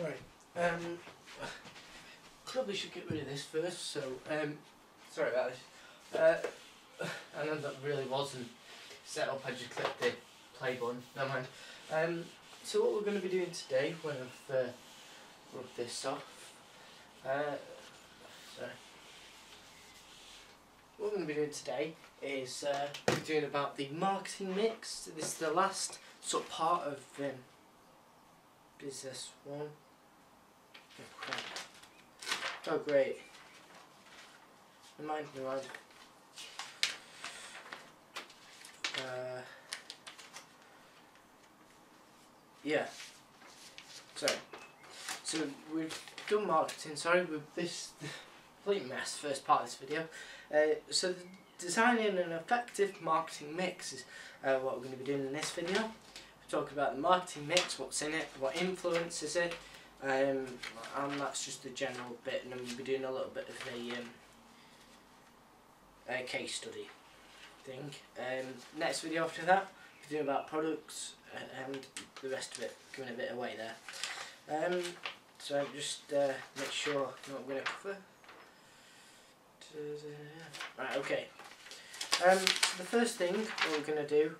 Right. Probably should get rid of this first. So, sorry about this. I know that really wasn't set up. I just clicked the play button. Never mind. So what we're going to be doing today, when I've rubbed this off. Sorry. What we're going to be doing today is we're doing about the marketing mix. This is the last sort of part of business one. Oh great. Remind. Yeah. Sorry. So we've done marketing. Sorry with this complete mess. First part of this video. So designing an effective marketing mix is what we're going to be doing in this video. We're talking about the marketing mix, what's in it, what influences it, and that's just the general bit. And then we'll be doing a little bit of a case study thing. Next video after that, we're doing about products and the rest of it, giving a bit away there. So just make sure you know what I'm going to cover. Right, okay. So the first thing what we're going to do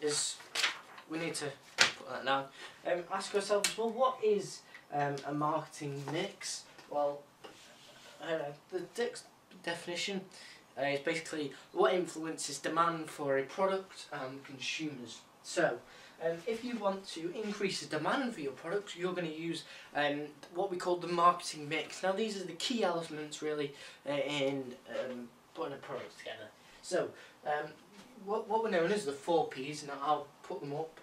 is we need to put that down. Ask ourselves, well, what is a marketing mix? Well, the definition is basically what influences demand for a product and consumers. So, if you want to increase the demand for your products, you're going to use what we call the marketing mix. Now, these are the key elements really in putting a product together. So, what we're known as the 4 Ps, and I'll put them up.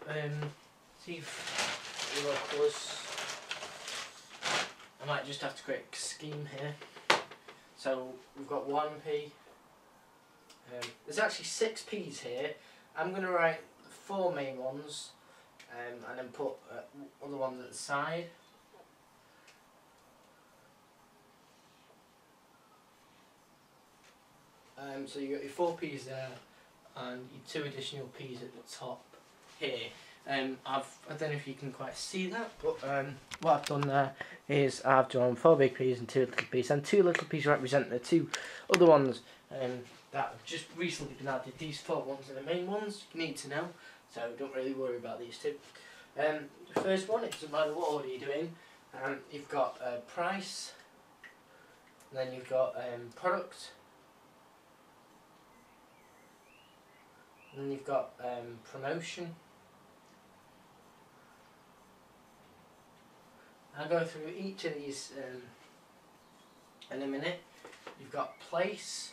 See if you look close. I might just have to create a scheme here. So we've got 1 P. There's actually 6 Ps here. I'm going to write 4 main ones and then put other ones at the side. So you've got your 4 Ps there and your 2 additional Ps at the top here. I don't know if you can quite see that, but what I've done there is I've drawn 4 big Ps and 2 little Ps, and 2 little Ps represent the 2 other ones that have just recently been added. These 4 ones are the main ones you need to know, so don't really worry about these 2. The first one, it doesn't matter what order you're doing. You've got price, and then you've got product, and then you've got promotion. I'll go through each of these in a minute. You've got place,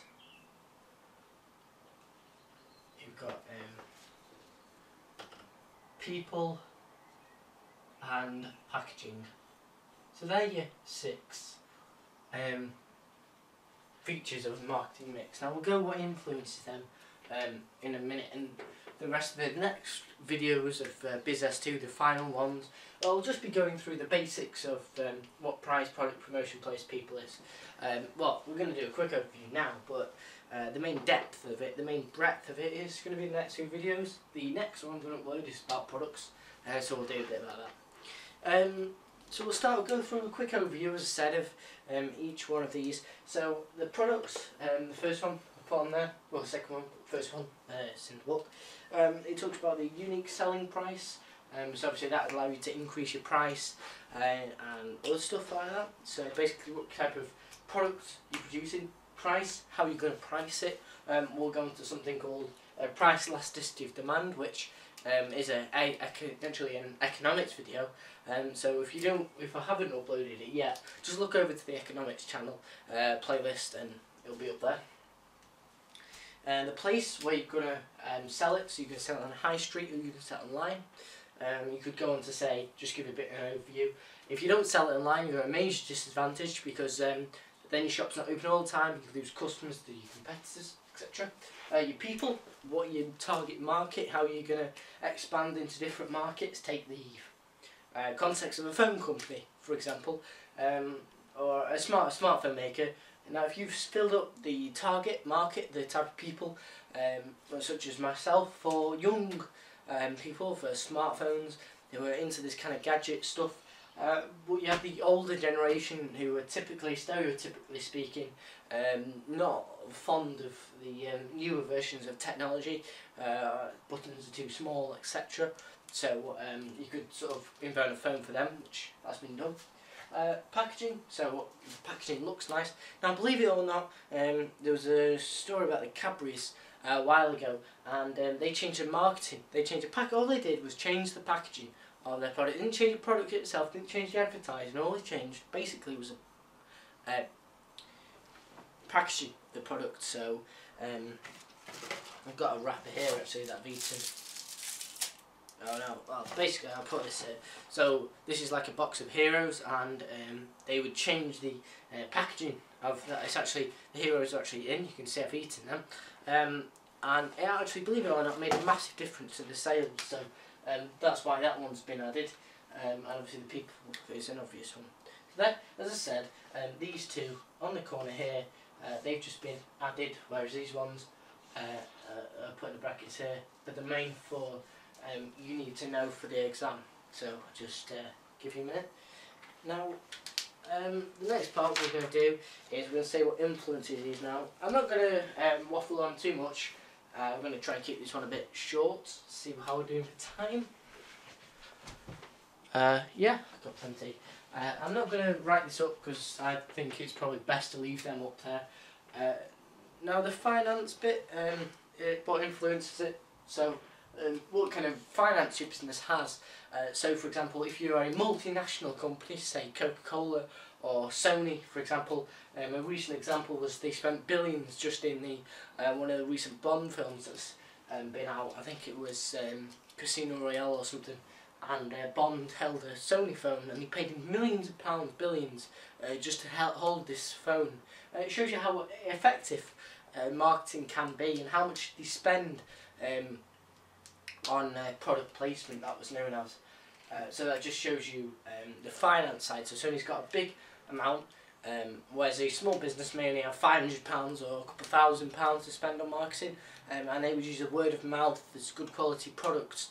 you've got people, and packaging. So they're your 6 features of the marketing mix. Now we'll go what influences them in a minute, and the rest of the next videos of Business 2, the final ones, I'll just be going through the basics of what price, product, promotion, place, people is. Well, we're going to do a quick overview now, but the main depth of it, the main breadth of it is going to be in the next 2 videos. The next one I'm going to upload is about products, so we'll do a bit about that. So we'll start, we'll go through a quick overview, as I said, of each one of these. So the products, the first one I put on there, well the second one, first one, it's in the book. It talks about the unique selling price. So obviously that will allow you to increase your price and other stuff like that. So basically what type of product you're producing, price, how you're going to price it. We'll go into something called price elasticity of demand, which is essentially an economics video. So if I haven't uploaded it yet, just look over to the economics channel playlist and it'll be up there. The place where you're going to sell it, so you can sell it on a high street or you can sell it online. You could go on to say, just give a bit of an overview. If you don't sell it online, you're at a major disadvantage because then your shop's not open all the time, you can lose customers to your competitors, etc. Your people, what your target market, how you're going to expand into different markets. Take the context of a phone company, for example, or a smartphone maker. Now if you've filled up the target market, the type of people such as myself, for young people, for smartphones, who are into this kind of gadget stuff. But you have the older generation who are typically, stereotypically speaking, not fond of the newer versions of technology. Buttons are too small, etc. So you could sort of invent a phone for them, which has been done. Packaging, so the packaging looks nice. Now, believe it or not, there was a story about the Cadbury's a while ago, and they changed the marketing. They changed the pack. All they did was change the packaging of their product. They didn't change the product itself. Didn't change the advertising. All they changed basically was a packaging the product. So I've got a wrapper here actually that I've eaten. Oh no, well basically I'll put this here. So this is like a box of heroes, and they would change the packaging of that. It's actually, the heroes are actually in, you can see I've eaten them. And it actually, believe it or not, made a massive difference to the sales, so that's why that one's been added, and obviously the people is an obvious one. So that, as I said, these two on the corner here, they've just been added, whereas these ones are put in the brackets here, but the main four you need to know for the exam. So just give you a minute. Now the next part we're going to do is we're going to say what influences these now. I'm not going to waffle on too much. I'm going to try and keep this one a bit short, see how we're doing for time. Yeah, I've got plenty. I'm not going to write this up because I think it's probably best to leave them up there. Now the finance bit, what influences it, so what kind of finance your business has. So for example, if you're a multinational company, say Coca-Cola or Sony for example, a recent example was they spent billions just in the one of the recent Bond films that's been out. I think it was Casino Royale or something, and Bond held a Sony phone and he paid him millions of pounds, billions, just to hold this phone. It shows you how effective marketing can be and how much they spend on product placement, that was known as. So that just shows you the finance side. So Sony's got a big amount, whereas a small business may only have £500 or a couple of £1,000 to spend on marketing, and they would use a word of mouth as good quality products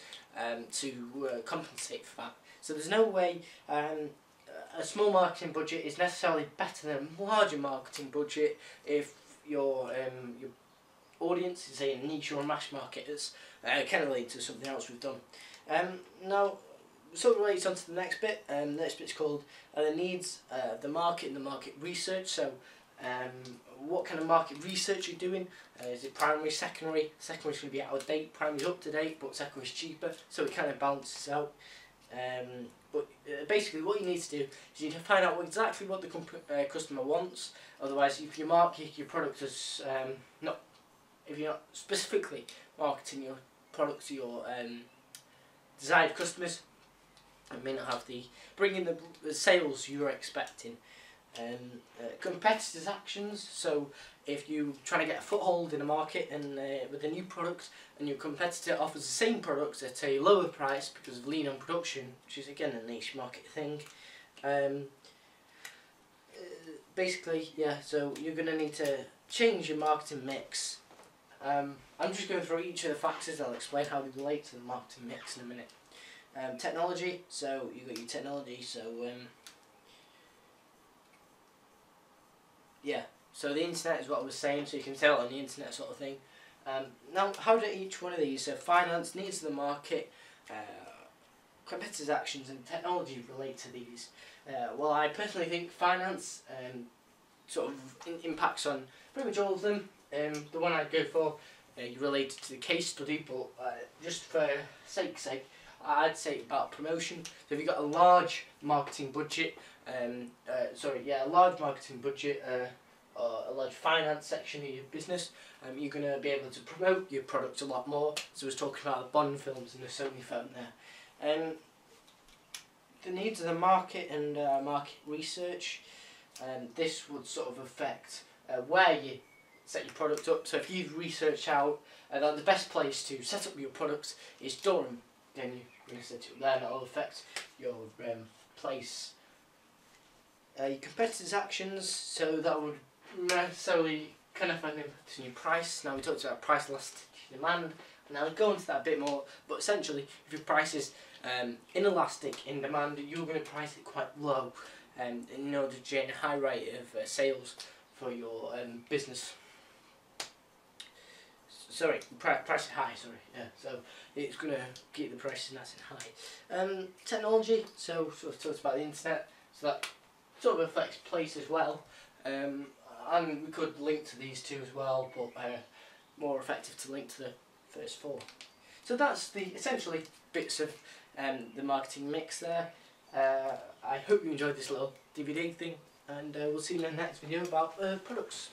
to compensate for that. So there's no way a small marketing budget is necessarily better than a larger marketing budget if your audience is a niche or a mass market. It's kind of related to something else we've done. Now, sort of relates on to the next bit. The next bit's called the needs of the market and the market research. So, what kind of market research you're doing? Is it primary, secondary? Secondary's going to be out of date, primary's up to date, but secondary's cheaper, so it kind of balances out. But basically what you need to do is you need to find out exactly what the customer wants. Otherwise, if you market your product as if you're not specifically marketing your product to your desired customers, it may not have bring in the sales you're expecting. Competitors' actions. So if you're trying to get a foothold in a market and with a new product, and your competitor offers the same product at a lower price because of lean on production, which is again a niche market thing. Basically, yeah. So you're going to need to change your marketing mix. I'm just going through each of the factors. I'll explain how they relate to the marketing mix in a minute. Technology. So you got your technology. So yeah, so the internet is what I was saying, so you can tell on the internet sort of thing. Now, how do each one of these, so finance, needs of the market, competitors' actions and technology relate to these? Well, I personally think finance sort of impacts on pretty much all of them. The one I'd go for related to the case study, but just for sake's sake, I'd say about promotion. So if you've got a large marketing budget, a large marketing budget or a large finance section of your business, you're going to be able to promote your product a lot more. So I was talking about the Bond films and the Sony phone there. The needs of the market and market research, this would sort of affect where you set your product up. So if you've researched out that the best place to set up your products is Durham, then you're going to set it up there, and that will affect your place. Your competitors' actions, so that would necessarily kind of affect your price. Now we talked about price elasticity demand, and I'll go into that a bit more, but essentially if your price is in elastic, in demand, you're going to price it quite low in order to generate a high rate of sales for your business. Sorry, price it high, sorry, yeah, so it's going to keep the prices nice and high. Technology, so sort of talks about the internet, so that sort of affects place as well, and we could link to these two as well, but more effective to link to the first four. So that's the essentially bits of the marketing mix there. I hope you enjoyed this little DVD thing, and we'll see you in the next video about products.